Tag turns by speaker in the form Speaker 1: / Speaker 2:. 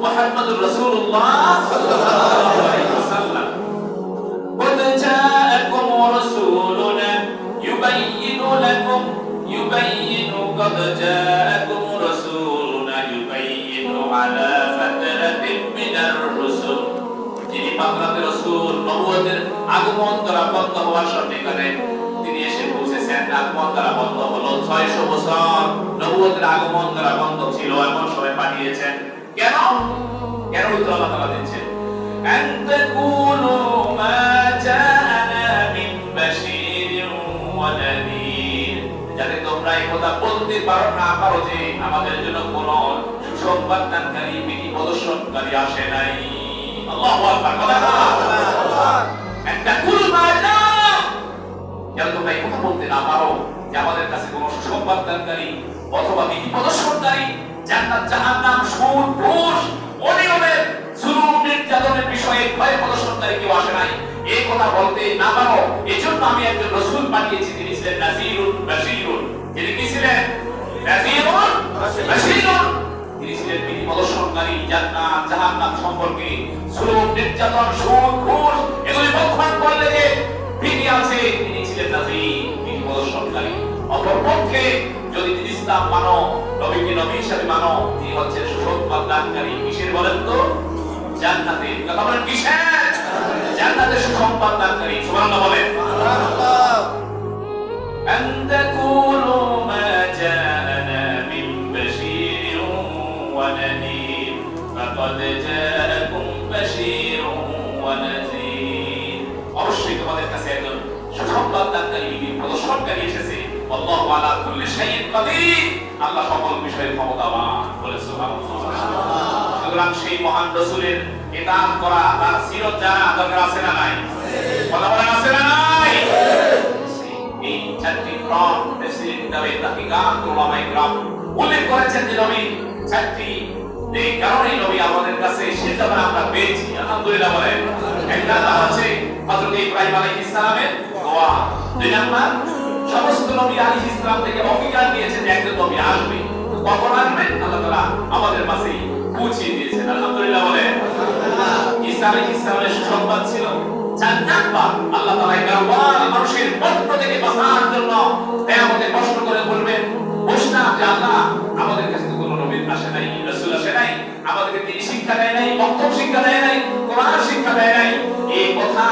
Speaker 1: মুহাম্মদুর রাসূলুল্লাহ সাল্লাল্লাহু আলাইহি ওয়াসাল্লাম। قد جاءكم رسولنا يبين لكم قد جاءكم رسولنا يبين على فترة من الرسل। যিনি পাকরাতে রাসূল নবুয়তের আগমন দ্বারা বন্ধ হওয়ার সন্নিকটে তিনি এসে পৌঁছেছেন। আগমন দ্বারা বন্ধ হলো 600 বছর, নবুয়তের আগমন দ্বারা বন্ধ ছিল, এমন সময় পাঠিয়েছেন। কেন উত্তর আল্লাহ তাআলা দিচ্ছেন, আন তাকুলু মা জাআনা মিন বাশীরিন ওয়া নাযীর, যাতে তোমরা এই কথা বলতে পারো না পারো যে আমাদের জন্য কোন সুসংবাদ দানকারী বিধি প্রদর্শনকারী আসে নাই। আল্লাহু আকবার। আন তাকুলু মা জাআনা, যাতে তোমরা এই কথা বলতে না পারো যে আমাদের কাছে কোন সুসংবাদ দানকারী অথবা বিধি প্রদর্শনকারী জান্নাত জাহান্নাম সুদ ঘুষ অনিয়মের জুলুম নির্যাতনের বিষয়ে ভয় প্রদর্শনকারী কেউ আসে নাই, এই কথা বলতে না পারো। এজন্য আমি একজন রাসূল পাঠিয়েছি, তিনি ছিলেন নাযীরুন বাশীরুন। তিনি কি ছিলেন? নাযীরুন বাশীরুন। তিনি ছিলেন বিধি প্রদর্শনকারী, জান্নাত জাহান্নাম সম্পর্কে জুলুম নির্যাতন সুদ ঘুষ এগুলি বর্তমান করলে যে ভীতি আছে, তিনি ছিলেন নাযীর বিধি প্রদর্শনকারী। অপরপক্ষে যদি তুমি ইসলাম মানো, নবীকে নবী হিসেবে মানো, তিনি হচ্ছেন সুসংবাদ দানকারী। কিসের বলেন তো? জান্নাতের। কথা বলেন কিসের? জান্নাতের সুসংবাদ দানকারী। সুবহানাল্লাহ বলেন। সুবহানাল্লাহ। আন তাকুলু মা জাআনা মিন বাশীরিন ওয়া নাযীর ফাকাদ জাআকুম বাশীরুন ওয়া নাযীর। অবশ্যই তোমাদের কাছে একজন সুসংবাদ দানকারী বিধি প্রদর্শনকারী এসেছে। আল্লাহু আলা কুল্লি শাইইন কাদির, আল্লাহ সকল বিষয়ে ক্ষমতাবান। বলে সুবহানাল্লাহ। সুতরাং সেই মহান রাসূলের ইতাআত করা, তার সিরত জানা দরকার আছে না নাই? কথা বলেন আছে না নাই? এই চারটি ক্রম তাফসীর কিতাবে তাহকিকাত উলামায়ে কিরাম উল্লেখ করেছেন যে নবী চারটি এই কারণে নবী আমাদের কাছে সেটা আমরা পেয়েছি। আলহামদুলিল্লাহ বলেন। একটা হচ্ছে হযরত ইব্রাহিম আলাইহিস সালামের দোয়া। দুই নাম্বার, সমস্ত নবী আলাইহিস সালাম থেকে অঙ্গীকার দিয়েছেন যে একজন নবী আসবে। কখন আসবেন আল্লাহ তাআলা আমাদের মাঝে পৌঁছে দিয়েছেন। আলহামদুলিল্লাহ বলেন। ঈসা আলাইহিস সালামের সুসংবাদ ছিল। চার নাম্বার, আল্লাহ তাআলা গাওয়ার মানুষের পক্ষ থেকে বাঁচার জন্য কিয়ামতে কষ্ট করে বলবেন, ঘোষণা যে আল্লাহ আমাদের কাছে তো কোনো নবী আসে নাই, রাসূল আসে নাই, আমাদেরকে তিনি শিক্ষা দেয় নাই, বক্তব্য শিক্ষা দেয় নাই, কোরআন শিক্ষা দেয় নাই, এই কথা